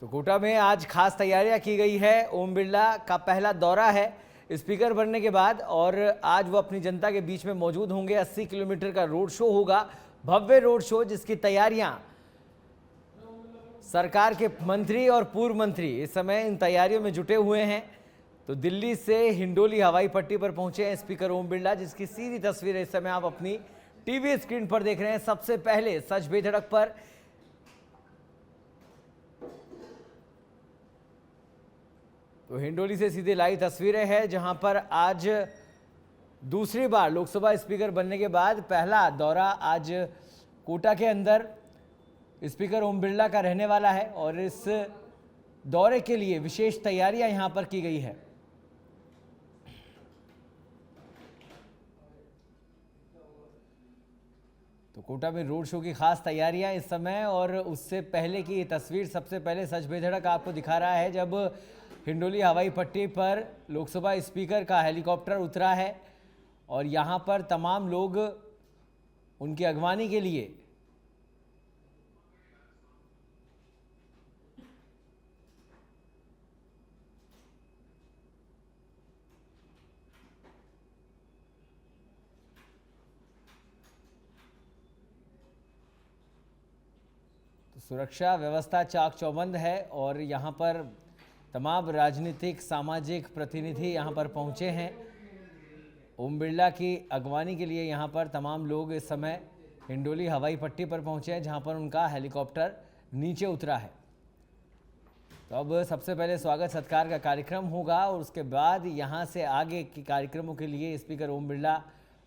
तो कोटा में आज खास तैयारियां की गई है। ओम बिरला का पहला दौरा है स्पीकर बनने के बाद और आज वो अपनी जनता के बीच में मौजूद होंगे। 80 किलोमीटर का रोड शो होगा, भव्य रोड शो, जिसकी तैयारियां सरकार के मंत्री और पूर्व मंत्री इस समय इन तैयारियों में जुटे हुए हैं। तो दिल्ली से हिंडोली हवाई पट्टी पर पहुंचे हैं स्पीकर ओम बिरला, जिसकी सीधी तस्वीरें इस समय आप अपनी टीवी स्क्रीन पर देख रहे हैं। सबसे पहले सच बेधड़क पर तो हिंडोली से सीधे लाइव तस्वीरें हैं, जहां पर आज दूसरी बार लोकसभा स्पीकर बनने के बाद पहला दौरा आज कोटा के अंदर स्पीकर ओम बिरला का रहने वाला है और इस दौरे के लिए विशेष तैयारियां यहां पर की गई है। तो कोटा में रोड शो की खास तैयारियां इस समय, और उससे पहले की ये तस्वीर सबसे पहले सच बेधड़क आपको दिखा रहा है, जब हिंडोली हवाई पट्टी पर लोकसभा स्पीकर का हेलीकॉप्टर उतरा है और यहां पर तमाम लोग उनकी अगवानी के लिए तो सुरक्षा व्यवस्था चाक चौबंद है और यहां पर तमाम राजनीतिक सामाजिक प्रतिनिधि यहां पर पहुंचे हैं। ओम बिरला की अगवानी के लिए यहां पर तमाम लोग इस समय हिंडोली हवाई पट्टी पर पहुंचे हैं, जहां पर उनका हेलीकॉप्टर नीचे उतरा है। तो अब सबसे पहले स्वागत सत्कार का कार्यक्रम होगा और उसके बाद यहां से आगे के कार्यक्रमों के लिए स्पीकर ओम बिरला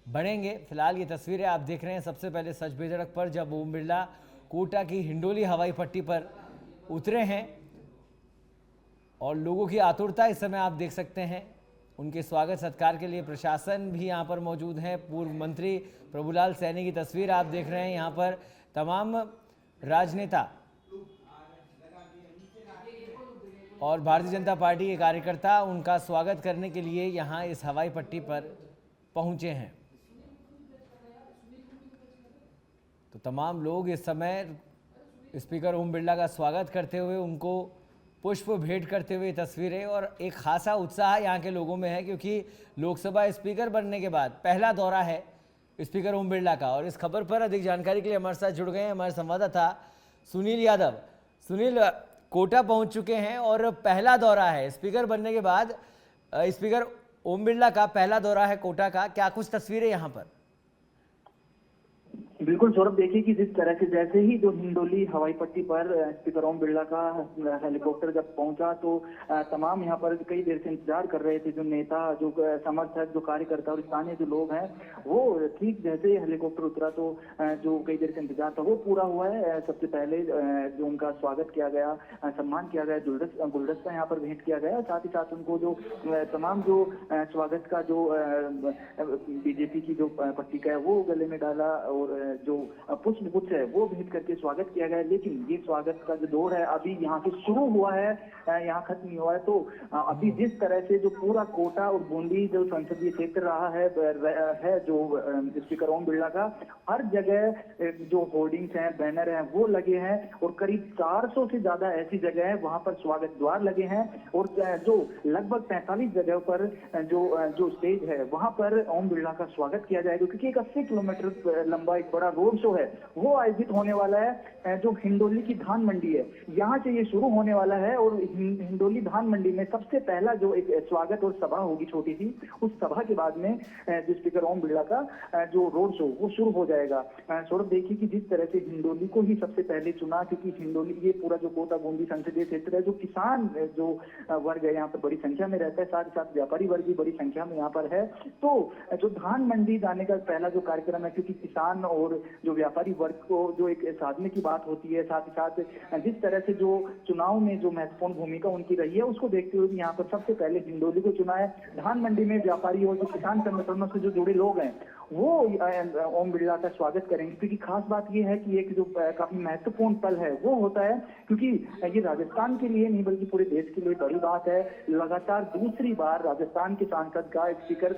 बढ़ेंगे। फिलहाल ये तस्वीरें आप देख रहे हैं सबसे पहले सच बेधड़क पर, जब ओम बिरला कोटा की हिंडोली हवाई पट्टी पर उतरे हैं और लोगों की आतुरता इस समय आप देख सकते हैं। उनके स्वागत सत्कार के लिए प्रशासन भी यहां पर मौजूद है। पूर्व मंत्री प्रभुलाल सैनी की तस्वीर आप देख रहे हैं। यहां पर तमाम राजनेता और भारतीय जनता पार्टी के कार्यकर्ता उनका स्वागत करने के लिए यहां इस हवाई पट्टी पर पहुंचे हैं। तो तमाम लोग इस समय स्पीकर ओम बिरला का स्वागत करते हुए, उनको पुष्प भेंट करते हुए तस्वीरें, और एक खासा उत्साह यहाँ के लोगों में है क्योंकि लोकसभा स्पीकर बनने के बाद पहला दौरा है स्पीकर ओम बिरला का। और इस खबर पर अधिक जानकारी के लिए हमारे साथ जुड़ गए हैं हमारे संवाददाता सुनील यादव। सुनील, कोटा पहुंच चुके हैं और पहला दौरा है स्पीकर बनने के बाद, स्पीकर ओम बिरला का पहला दौरा है कोटा का, क्या कुछ तस्वीरें यहाँ पर? बिल्कुल सौरभ, देखिए कि जिस तरह से जैसे ही जो हिंडोली हवाई पट्टी पर स्पीकर ओम बिरला का हेलीकॉप्टर जब पहुंचा तो तमाम यहाँ पर कई देर से इंतजार कर रहे थे। जो नेता, जो समर्थक, जो कार्यकर्ता और स्थानीय जो लोग हैं, वो ठीक जैसे हेलीकॉप्टर उतरा तो जो कई देर से इंतजार था वो पूरा हुआ है। सबसे पहले जो उनका स्वागत किया गया, सम्मान किया गया, गुलदस्ता यहाँ पर भेंट किया गया। साथ ही साथ उनको जो तमाम जो स्वागत का जो बीजेपी की जो पट्टिका है वो गले में डाला और जो पुष्प गुच्छ है वो भेंट करके स्वागत किया गया। लेकिन ये स्वागत का जो दौर है अभी यहाँ से शुरू हुआ है, यहाँ खत्म नहीं हुआ है। तो अभी जिस तरह से जो पूरा कोटा और बूंदी जो संसदीय क्षेत्र रहा है जो स्पीकर ओम बिरला का, हर जगह जो होर्डिंग्स हैं, बैनर हैं वो लगे हैं और करीब 400 से ज्यादा ऐसी जगह है वहां पर स्वागत द्वार लगे हैं। और जो लगभग 45 जगहों पर जो स्टेज है वहां पर ओम बिरला का स्वागत किया जाएगा, क्योंकि एक 80 किलोमीटर लंबा एक बड़ा रोड शो है वो आयोजित होने वाला है। जो हिंडोली की धान मंडी है यहाँ से ये शुरू होने वाला है और हिंडोली धान मंडी में सबसे पहला जो एक स्वागत और सभा होगी छोटी सी, उस सभा के बाद में जो स्पीकर ओम बिरला का जो रोड शो वो शुरू हो जाएगा। सौरभ, देखिए कि जिस तरह से हिंडोली को ही सबसे पहले चुना, क्योंकि हिंडोली ये पूरा जो कोटा बूंदी संसदीय क्षेत्र है, जो किसान जो वर्ग है यहाँ पर बड़ी संख्या में रहता है, साथ ही साथ व्यापारी वर्ग भी बड़ी संख्या में यहाँ पर है। तो जो धान मंडी जाने का पहला जो कार्यक्रम है, क्योंकि किसान और जो व्यापारी वर्ग को जो एक साधने की बात होती है, साथ ही साथ जिस तरह से जो चुनाव में जो महत्वपूर्ण भूमिका उनकी रही है उसको देखते हुए यहाँ पर सबसे पहले हिंडोली को चुना है। धान मंडी में व्यापारी और जो किसान संगठनों से जो जुड़े लोग हैं वो ओम बिरला का स्वागत करेंगे, क्योंकि खास बात ये है कि एक जो काफी महत्वपूर्ण पल है वो होता है, क्योंकि ये राजस्थान के लिए नहीं बल्कि पूरे देश के लिए बड़ी बात है। लगातार दूसरी बार राजस्थान के सांसद का स्पीकर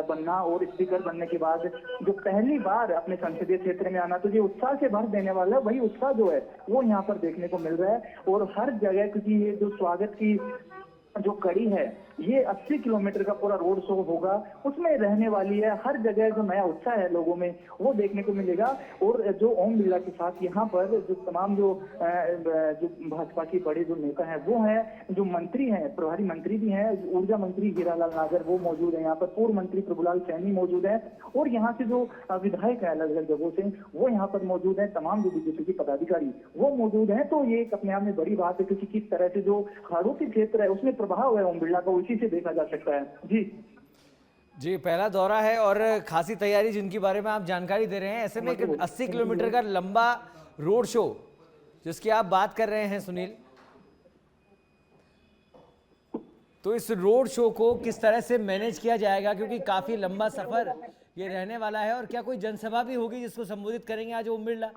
बनना और स्पीकर बनने के बाद जो पहली बार अपने संसदीय क्षेत्र में आना, तो ये उत्साह से भर देने वाला है। वही उत्साह जो है वो यहाँ पर देखने को मिल रहा है और हर जगह, क्योंकि ये जो स्वागत की जो कड़ी है ये 80 किलोमीटर का पूरा रोड शो होगा, उसमें रहने वाली है। हर जगह जो नया उत्साह है लोगों में वो देखने को मिलेगा। और जो ओम बिरला के साथ यहाँ पर जो तमाम जो भाजपा के बड़े जो नेता हैं वो हैं, जो मंत्री हैं, प्रभारी मंत्री भी हैं, ऊर्जा मंत्री हीरालाल नागर वो मौजूद है यहाँ पर, पूर्व मंत्री प्रभुलाल सैनी मौजूद है और यहाँ से जो विधायक है अलग अलग जगहों से वो यहाँ पर मौजूद है। तमाम जो बीजेपी के पदाधिकारी वो मौजूद हैं। तो ये एक अपने आप में बड़ी बात है, क्योंकि किस तरह से जो हाड़ौती क्षेत्र है उसमें प्रभाव है ओम बिरला का, इसी से देखा जा सकता है। जी, पहला दौरा है और खासी तैयारी जिनके बारे में आप जानकारी दे रहे हैं, ऐसे में 80 किलोमीटर का लंबा रोड शो जिसकी आप बात कर रहे हैं सुनील, तो इस रोड शो को किस तरह से मैनेज किया जाएगा, क्योंकि काफी लंबा सफर ये रहने वाला है और क्या कोई जनसभा भी होगी जिसको संबोधित करेंगे आज ओम बिरला?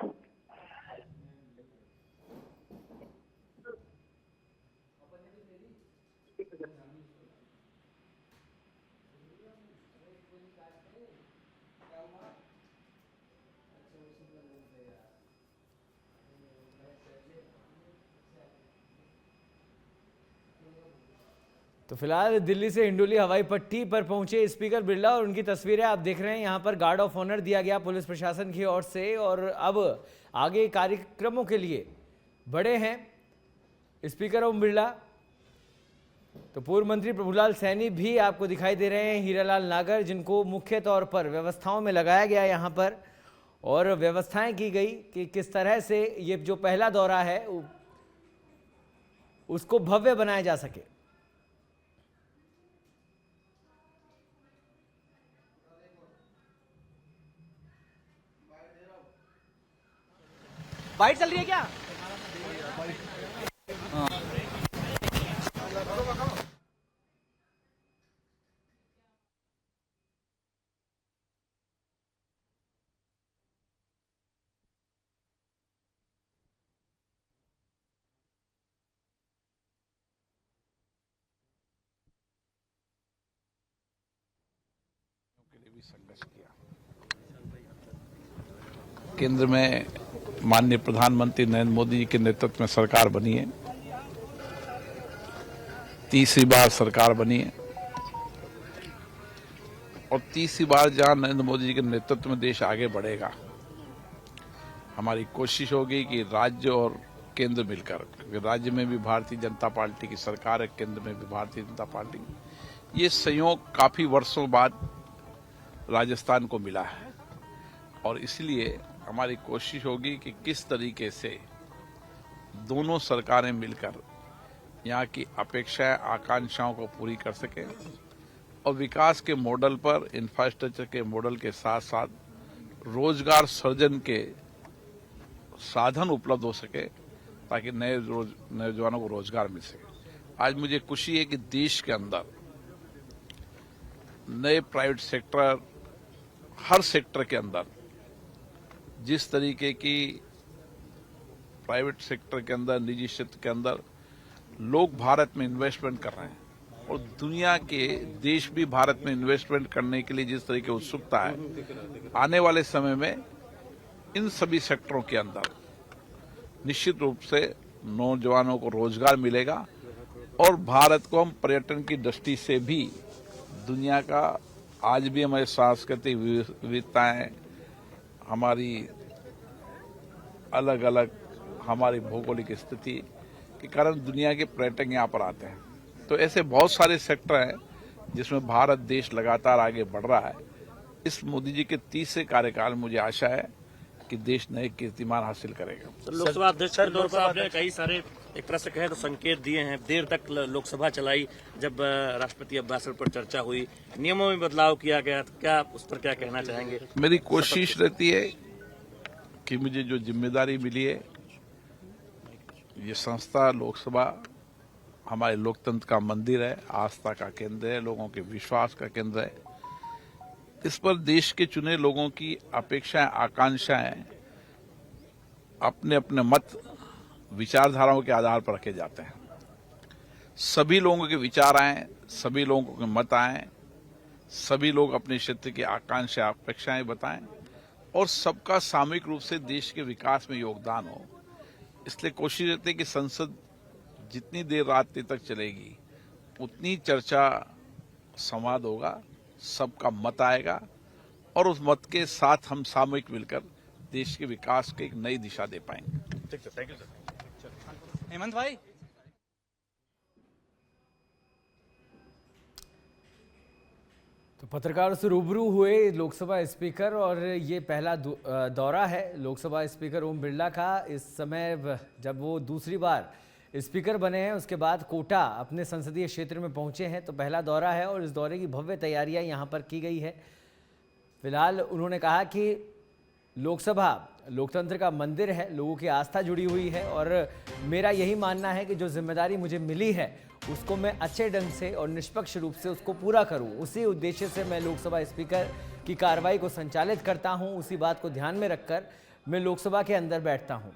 तो फिलहाल दिल्ली से हिंडोली हवाई पट्टी पर पहुंचे स्पीकर बिरला और उनकी तस्वीरें आप देख रहे हैं। यहां पर गार्ड ऑफ ऑनर दिया गया पुलिस प्रशासन की ओर से और अब आगे कार्यक्रमों के लिए बड़े हैं स्पीकर ओम बिरला। तो पूर्व मंत्री प्रभुलाल सैनी भी आपको दिखाई दे रहे हैं, हीरालाल नागर जिनको मुख्य तौर पर व्यवस्थाओं में लगाया गया यहाँ पर और व्यवस्थाएं की गई कि किस तरह से ये जो पहला दौरा है उसको भव्य बनाया जा सके। बाइट चल रही है क्या? के लिए भी संघर्ष किया। केंद्र में माननीय प्रधानमंत्री नरेंद्र मोदी जी के नेतृत्व में सरकार बनी है, तीसरी बार सरकार बनी है और तीसरी बार जहां नरेंद्र मोदी जी के नेतृत्व में देश आगे बढ़ेगा, हमारी कोशिश होगी कि राज्य और केंद्र मिलकर, क्योंकि राज्य में भी भारतीय जनता पार्टी की सरकार है, केंद्र में भी भारतीय जनता पार्टी, ये संयोग काफी वर्षों बाद राजस्थान को मिला है और इसलिए हमारी कोशिश होगी कि किस तरीके से दोनों सरकारें मिलकर यहाँ की अपेक्षाएं आकांक्षाओं को पूरी कर सकें और विकास के मॉडल पर, इंफ्रास्ट्रक्चर के मॉडल के साथ साथ रोजगार सृजन के साधन उपलब्ध हो सके ताकि नए नौजवानों को रोजगार मिल सके। आज मुझे खुशी है कि देश के अंदर नए प्राइवेट सेक्टर, हर सेक्टर के अंदर जिस तरीके की प्राइवेट सेक्टर के अंदर, निजी क्षेत्र के अंदर लोग भारत में इन्वेस्टमेंट कर रहे हैं और दुनिया के देश भी भारत में इन्वेस्टमेंट करने के लिए जिस तरह की उत्सुकता है, आने वाले समय में इन सभी सेक्टरों के अंदर निश्चित रूप से नौजवानों को रोजगार मिलेगा और भारत को हम पर्यटन की दृष्टि से भी दुनिया का, आज भी हमारी सांस्कृतिक विविधताएं, हमारी अलग अलग हमारी भौगोलिक स्थिति के कारण दुनिया के पर्यटक यहाँ पर आते हैं। तो ऐसे बहुत सारे सेक्टर हैं जिसमें भारत देश लगातार आगे बढ़ रहा है। इस मोदी जी के तीसरे कार्यकाल में मुझे आशा है कि देश नए कीर्तिमान हासिल करेगा। लोकसभा अध्यक्ष के तौर पर आपने कई सारे, एक तरह से कहें तो संकेत दिए हैं। देर तक लोकसभा चलाई, जब राष्ट्रपति अभिभाषण पर चर्चा हुई, नियमों में बदलाव किया गया, तो क्या उस पर क्या कहना चाहेंगे? मेरी कोशिश रहती है कि मुझे जो जिम्मेदारी मिली है, ये संस्था लोकसभा हमारे लोकतंत्र का मंदिर है, आस्था का केंद्र है, लोगों के विश्वास का केंद्र है। इस पर देश के चुने लोगों की अपेक्षाएं, आकांक्षाएं अपने अपने मत, विचारधाराओं के आधार पर रखे जाते हैं। सभी लोगों के विचार आए, सभी लोगों के मत आए, सभी लोग अपने क्षेत्र की आकांक्षा, अपेक्षाएं बताएं और सबका सामूहिक रूप से देश के विकास में योगदान हो। इसलिए कोशिश रहती है कि संसद जितनी देर रात तक चलेगी उतनी चर्चा, संवाद होगा, सबका मत आएगा और उस मत के साथ हम सामूहिक मिलकर देश के विकास को एक नई दिशा दे पाएंगे। ठीक है, थैंक यू सर। हेमंत भाई, तो पत्रकारों से रूबरू हुए लोकसभा स्पीकर और ये पहला दौरा है लोकसभा स्पीकर ओम बिरला का। इस समय जब वो दूसरी बार स्पीकर बने हैं उसके बाद कोटा अपने संसदीय क्षेत्र में पहुंचे हैं, तो पहला दौरा है और इस दौरे की भव्य तैयारियां यहां पर की गई है। फिलहाल उन्होंने कहा कि लोकसभा लोकतंत्र का मंदिर है, लोगों की आस्था जुड़ी हुई है और मेरा यही मानना है कि जो जिम्मेदारी मुझे मिली है उसको मैं अच्छे ढंग से और निष्पक्ष रूप से उसको पूरा करूं। उसी उद्देश्य से मैं लोकसभा स्पीकर की कार्रवाई को संचालित करता हूं, उसी बात को ध्यान में रखकर मैं लोकसभा के अंदर बैठता हूं।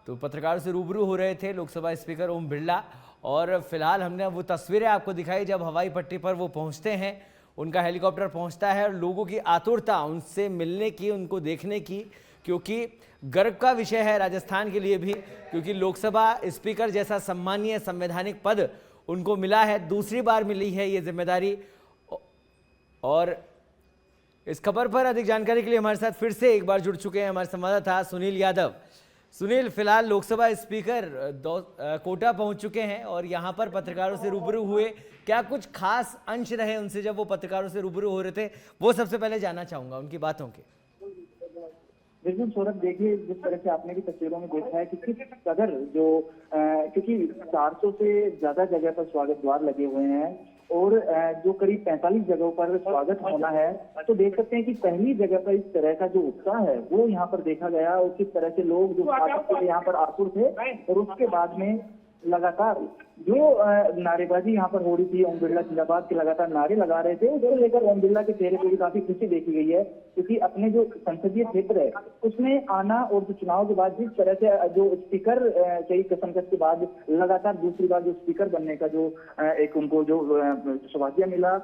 तो पत्रकारों से रूबरू हो रहे थे लोकसभा स्पीकर ओम बिरला और फिलहाल हमने वो तस्वीरें आपको दिखाई जब हवाई पट्टी पर वो पहुंचते हैं, उनका हेलीकॉप्टर पहुंचता है और लोगों की आतुरता उनसे मिलने की, उनको देखने की, क्योंकि गर्व का विषय है राजस्थान के लिए भी, क्योंकि लोकसभा स्पीकर जैसा सम्मानीय संवैधानिक पद उनको मिला है, दूसरी बार मिली है ये जिम्मेदारी। और इस खबर पर अधिक जानकारी के लिए हमारे साथ फिर से एक बार जुड़ चुके हैं हमारे संवाददाता सुनील यादव। सुनील, फिलहाल लोकसभा स्पीकर कोटा पहुंच चुके हैं और यहां पर पत्रकारों से रूबरू हुए, क्या कुछ खास अंश रहे उनसे जब वो पत्रकारों से रूबरू हो रहे थे, वो सबसे पहले जानना चाहूंगा उनकी बातों के। बिल्कुल सौरभ, देखिए जिस तरह से आपने भी तस्वीरों में देखा है कि किस कदर जो क्योंकि 400 से ज्यादा जगह पर स्वागत द्वार लगे हुए हैं और जो करीब 45 जगहों पर स्वागत होना है, तो देख सकते हैं कि पहली जगह पर इस तरह का जो उत्साह है वो यहाँ पर देखा गया और किस तरह से लोग जो स्वागत के लिए यहाँ पर आतुर थे और उसके बाद में लगातार जो नारेबाजी यहाँ पर हो रही थी, ओम बिरला जिंदाबाद के लगातार नारे लगा रहे थे, उसको लेकर ओम बिरला के चेहरे पर भी काफी खुशी देखी गई है, क्योंकि अपने जो संसदीय क्षेत्र है उसमें आना और जो चुनाव के बाद जिस तरह से जो स्पीकर कई कसमकस के बाद लगातार दूसरी बार जो स्पीकर बनने का जो एक उनको जो सौभाग्य मिला,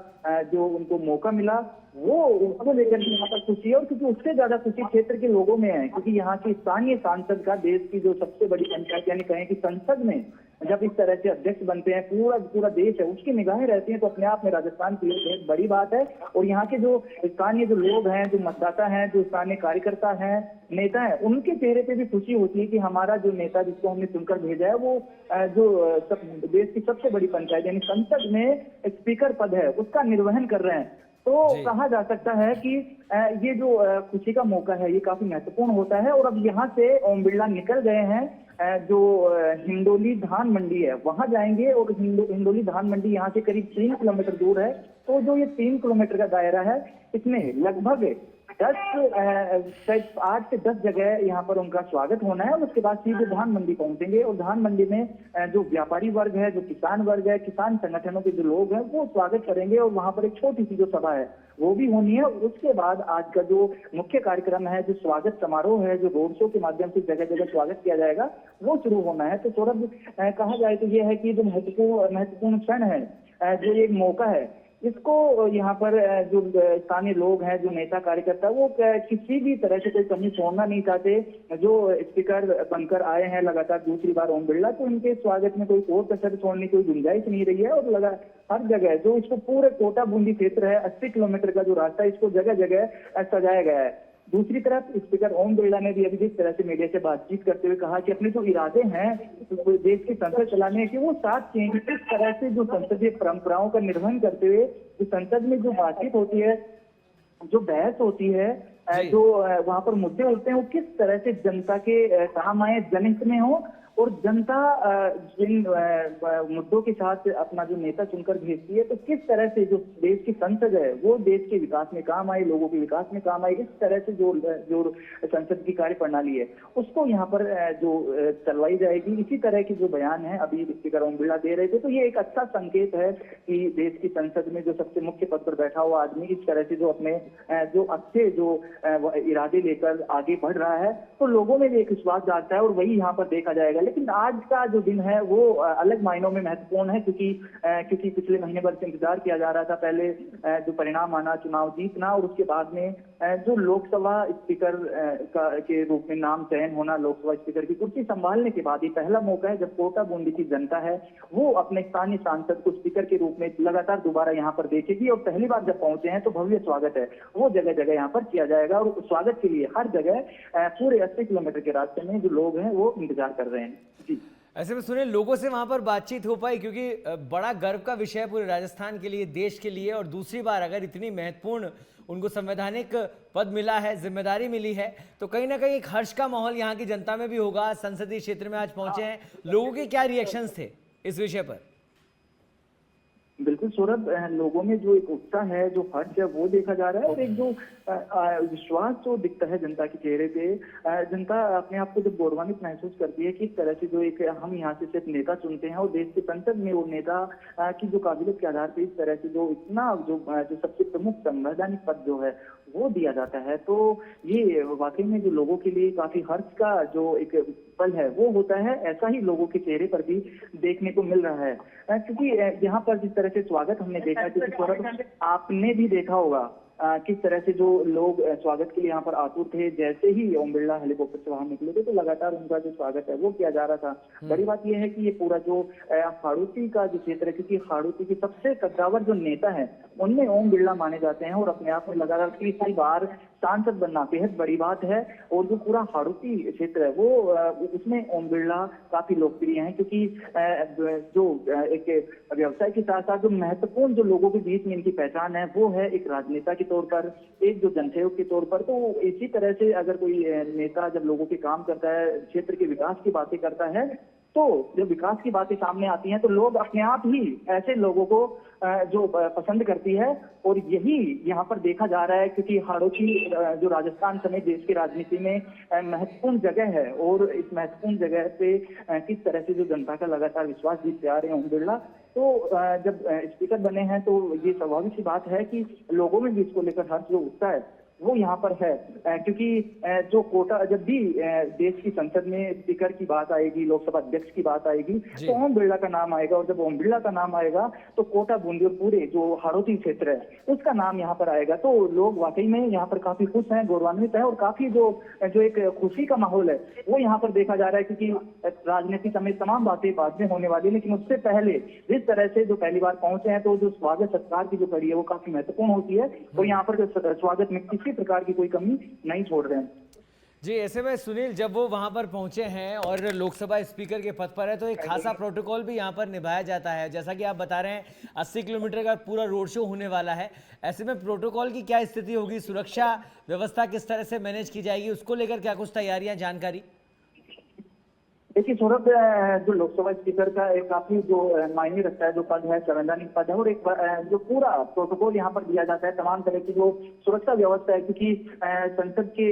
जो उनको मौका मिला, वो उसको लेकर यहाँ पर खुशी है। और क्योंकि उससे ज्यादा खुशी क्षेत्र के लोगों में है, क्योंकि यहाँ की स्थानीय सांसद का देश की जो सबसे बड़ी पंचायत यानी कहें कि संसद में जब इस तरह से अध्यक्ष बनते हैं, पूरा देश है उसकी निगाहें रहती हैं, तो अपने आप में राजस्थान के लिए बहुत बड़ी बात है। और यहाँ के जो स्थानीय जो लोग हैं, जो मतदाता हैं, जो स्थानीय कार्यकर्ता हैं, नेता हैं, उनके चेहरे पे भी खुशी होती है कि हमारा जो नेता जिसको हमने चुनकर भेजा है वो जो देश की सबसे बड़ी पंचायत यानी संसद में स्पीकर पद है उसका निर्वहन कर रहे हैं। तो कहा जा सकता है कि ये जो खुशी का मौका है ये काफी महत्वपूर्ण होता है। और अब यहाँ से ओम बिरला निकल गए हैं, जो हिंडोली धान मंडी है वहां जाएंगे और हिंडोली धान मंडी यहाँ से करीब 3 किलोमीटर दूर है। तो जो ये 3 किलोमीटर का दायरा है इसमें लगभग 8 से 10 जगह यहाँ पर उनका स्वागत होना है और उसके बाद सीधे धान मंडी पहुंचेंगे और धान मंडी में जो व्यापारी वर्ग है, जो किसान वर्ग है, किसान संगठनों के जो लोग हैं वो स्वागत करेंगे और वहां पर एक छोटी सी जो सभा है वो भी होनी है। उसके बाद आज का जो मुख्य कार्यक्रम है, जो स्वागत समारोह है, जो रोड शो के माध्यम से जगह जगह स्वागत किया जाएगा, वो शुरू होना है। तो सौरभ, कहा जाए तो ये है कि जो महत्वपूर्ण क्षण है, जो एक मौका है, इसको यहाँ पर जो स्थानीय लोग हैं, जो नेता कार्यकर्ता, वो किसी भी तरह से कोई कमी छोड़ना नहीं चाहते। जो स्पीकर बनकर आए हैं लगातार दूसरी बार ओम बिरला, तो इनके स्वागत में कोई और कसर छोड़ने की कोई गुंजाइश नहीं रही है। और हर जगह जो इसको पूरे कोटा बूंदी क्षेत्र है, 80 किलोमीटर का जो रास्ता है, इसको जगह जगह सजाया गया है। दूसरी तरफ स्पीकर ओम बिरला ने भी अभी जिस तरह से मीडिया से बातचीत करते हुए कहा कि अपने जो इरादे हैं तो देश की संसद चलाने के, वो साथ चेंज किस तरह से जो संसदीय परंपराओं का निर्वहन करते हुए जो संसद में जो बातचीत होती है, जो बहस होती है, जो वहां पर मुद्दे होते हैं, वो किस तरह से जनता के काम आए, जनहित में हो और जनता जिन मुद्दों के साथ अपना जो नेता चुनकर भेजती है, तो किस तरह से जो देश की संसद है वो देश के विकास में काम आए, लोगों के विकास में काम आए, इस तरह से जो संसद की कार्य प्रणाली है उसको यहाँ पर जो चलवाई जाएगी। इसी तरह के जो बयान है अभी स्पीकर ओम बिरला दे रहे थे, तो ये एक अच्छा संकेत है कि देश की संसद में जो सबसे मुख्य पद पर बैठा हुआ आदमी इस तरह से जो अपने जो अच्छे जो इरादे लेकर आगे बढ़ रहा है, तो लोगों में भी एक विश्वास जागता है और वही यहाँ पर देखा जाएगा। लेकिन आज का जो दिन है वो अलग मायनों में महत्वपूर्ण है, क्योंकि पिछले महीने भर से इंतजार किया जा रहा था। पहले जो परिणाम आना, चुनाव जीतना, और उसके बाद में जो लोकसभा स्पीकर के रूप में नाम चयन होना, लोकसभा स्पीकर की कुर्सी संभालने के बाद ये पहला मौका है जब कोटा बूंदी की जनता है वो अपने स्थानीय सांसद को स्पीकर के रूप में लगातार दोबारा यहाँ पर देखेगी। और पहली बार जब पहुंचे हैं तो भव्य स्वागत है वो जगह जगह यहाँ पर किया जाएगा, और स्वागत के लिए हर जगह पूरे 80 किलोमीटर के रास्ते में जो लोग हैं वो इंतजार कर रहे हैं। जी, ऐसे में सुनिए, लोगों से वहां पर बातचीत हो पाई, क्योंकि बड़ा गर्व का विषय है पूरे राजस्थान के लिए, देश के लिए, और दूसरी बार अगर इतनी महत्वपूर्ण उनको संवैधानिक पद मिला है, जिम्मेदारी मिली है, तो कहीं ना कहीं एक हर्ष का माहौल यहाँ की जनता में भी होगा। संसदीय क्षेत्र में आज पहुंचे हैं, लोगों के क्या रिएक्शंस थे इस विषय पर? बिल्कुल सौरभ, लोगों में जो एक उत्साह है, जो हर्ष है वो देखा जा रहा है, और एक जो विश्वास जो दिखता है जनता के चेहरे पे। जनता अपने आप को जब गौरवान्वित महसूस करती है कि इस तरह से जो एक हम यहाँ से सिर्फ नेता चुनते हैं और देश के संसद में वो नेता की जो काबिलियत के आधार पर इस तरह से जो इतना जो सबसे प्रमुख संवैधानिक पद जो है वो दिया जाता है, तो ये वाकई में जो लोगों के लिए काफी हर्ष का जो एक पल है वो होता है। ऐसा ही लोगों के चेहरे पर भी देखने को मिल रहा है, क्योंकि यहाँ पर जिस तरह से स्वागत हमने देखा है, क्योंकि आपने भी देखा होगा किस तरह से जो लोग स्वागत के लिए यहाँ पर आतुर थे। जैसे ही ओम बिरला हेलीकॉप्टर से बाहर निकले थे तो लगातार उनका जो स्वागत है वो किया जा रहा था। बड़ी बात यह है कि ये पूरा जो हाड़ौती का जो क्षेत्र है, क्योंकि हाड़ौती के सबसे कद्दावर जो नेता है उनमें ओम बिरला माने जाते हैं, और अपने आप में लगातार तीसरी बार सांसद बनना बेहद बड़ी बात है। और जो पूरा हाड़ौती क्षेत्र है वो उसमें ओम बिरला काफी लोकप्रिय हैं, क्योंकि जो एक व्यवसाय के साथ साथ जो महत्वपूर्ण जो लोगों के बीच में इनकी पहचान है वो है एक राजनेता के तौर पर, एक जो जनसेवक के तौर पर। तो इसी तरह से अगर कोई नेता जब लोगों के काम करता है, क्षेत्र के विकास की बातें करता है, तो जब विकास की बातें सामने आती हैं तो लोग अपने आप ही ऐसे लोगों को जो पसंद करती है, और यही यहाँ पर देखा जा रहा है। क्योंकि हाड़ौती जो राजस्थान समेत देश की राजनीति में महत्वपूर्ण जगह है, और इस महत्वपूर्ण जगह पे किस तरह से जो जनता का लगातार विश्वास जीतते आ रहे हैं ओम बिरला, तो जब स्पीकर बने हैं तो ये स्वाभाविक सी बात है कि लोगों में भी इसको लेकर हर्ष जो उत्साह है वो यहाँ पर है। क्योंकि जो कोटा, जब भी देश की संसद में स्पीकर की बात आएगी, लोकसभा अध्यक्ष की बात आएगी, तो ओम बिरला का नाम आएगा, और जब ओम बिरला का नाम आएगा तो कोटा बूंदी और पूरे जो हाड़ौती क्षेत्र है उसका नाम यहाँ पर आएगा। तो लोग वाकई में यहाँ पर काफी खुश हैं, गौरवान्वित है, और काफी जो एक खुशी का माहौल है वो यहाँ पर देखा जा रहा है। क्योंकि राजनीति समेत तमाम बातें बाद में होने वाली, लेकिन उससे पहले जिस तरह से जो पहली बार पहुंचे हैं तो जो स्वागत सत्कार की जो कड़ी है वो काफी महत्वपूर्ण होती है, और यहाँ पर जो स्वागत में किसी प्रकार की कोई कमी नहीं छोड़ रहे हैं। जी, ऐसे में सुनील, जब वो वहां पर पहुंचे हैं और लोकसभा स्पीकर के पद पर है तो एक खासा प्रोटोकॉल भी यहां पर निभाया जाता है। जैसा कि आप बता रहे हैं 80 किलोमीटर का पूरा रोड शो होने वाला है, ऐसे में प्रोटोकॉल की क्या स्थिति होगी, सुरक्षा व्यवस्था किस तरह से मैनेज की जाएगी, उसको लेकर क्या कुछ तैयारियां, जानकारी? देखिए सौरभ, जो लोकसभा स्पीकर का एक काफी जो मायने रखता है, जो पद है संवैधानिक पद है, और एक जो पूरा प्रोटोकॉल यहाँ पर दिया जाता है, तमाम तरह की जो सुरक्षा व्यवस्था है। क्योंकि संसद के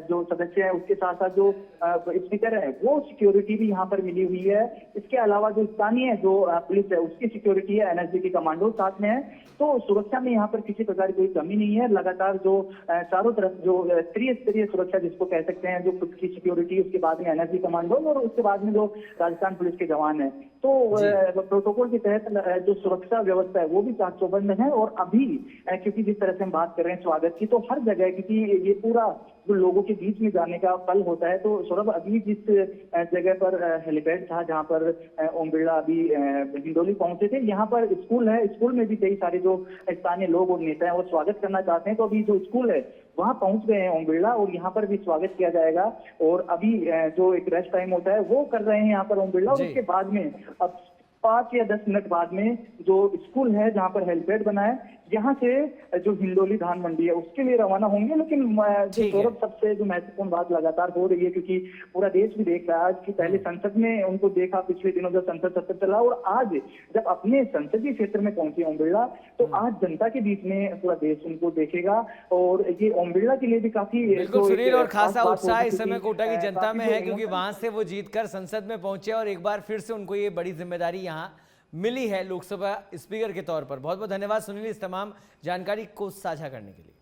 जो सदस्य हैं उसके साथ साथ जो स्पीकर है वो सिक्योरिटी भी यहाँ पर मिली हुई है। इसके अलावा जो स्थानीय जो पुलिस है उसकी सिक्योरिटी है, एनएसजी के कमांडो साथ में है। तो सुरक्षा में यहाँ पर किसी प्रकार की कोई कमी नहीं है। लगातार जो चारों तरफ जो त्रिस्तरीय सुरक्षा जिसको कह सकते हैं, जो खुद की सिक्योरिटी, उसके बाद में एनएसजी कमांडो, और उसके बाद में जो राजस्थान पुलिस के जवान हैं, तो प्रोटोकॉल के तहत जो सुरक्षा व्यवस्था है वो भी चाक चौबंद है। और अभी क्योंकि जिस तरह से हम बात कर रहे हैं स्वागत की, तो हर जगह, क्योंकि ये पूरा जो लोगों के बीच में जाने का पल होता है, तो सौरभ अभी जिस जगह पर हेलीपैड था जहां पर ओम बिरला अभी हिंडोली पहुंचे थे, यहाँ पर स्कूल है, स्कूल में भी कई सारे जो स्थानीय लोग और नेता हैं वो स्वागत करना चाहते हैं। तो अभी जो स्कूल है वहां पहुंच गए हैं ओम बिरला, और यहाँ पर भी स्वागत किया जाएगा। और अभी जो एक रेस्ट टाइम होता है वो कर रहे हैं यहाँ पर ओम बिरला, और उसके बाद में अब 5 या 10 मिनट बाद में जो स्कूल है जहाँ पर हेलीपैड बना है, यहाँ से जो हिंडोली धान मंडी है उसके लिए रवाना होंगे। लेकिन जो ठीक है। सौरभ सबसे जो महत्वपूर्ण बात लगातार हो रही है, क्योंकि पूरा देश भी देख रहा है आज कि पहले संसद में उनको देखा पिछले दिनों जब संसद सत्र चला, और आज जब अपने संसदीय क्षेत्र में पहुंचे ओम बिरला, तो आज जनता के बीच में पूरा देश उनको देखेगा। और ये ओम बिरला के लिए भी काफी बिल्कुल तो एक सुनील, और खास खासा बात उत्साह होगी, इस समय क्योंकि, कोटा की जनता काफी में जो है, क्योंकि emotion- वहां से वो जीतकर संसद में पहुंचे और एक बार फिर से उनको ये बड़ी जिम्मेदारी यहाँ मिली है लोकसभा स्पीकर के तौर पर। बहुत बहुत धन्यवाद सुनील इस तमाम जानकारी को साझा करने के लिए।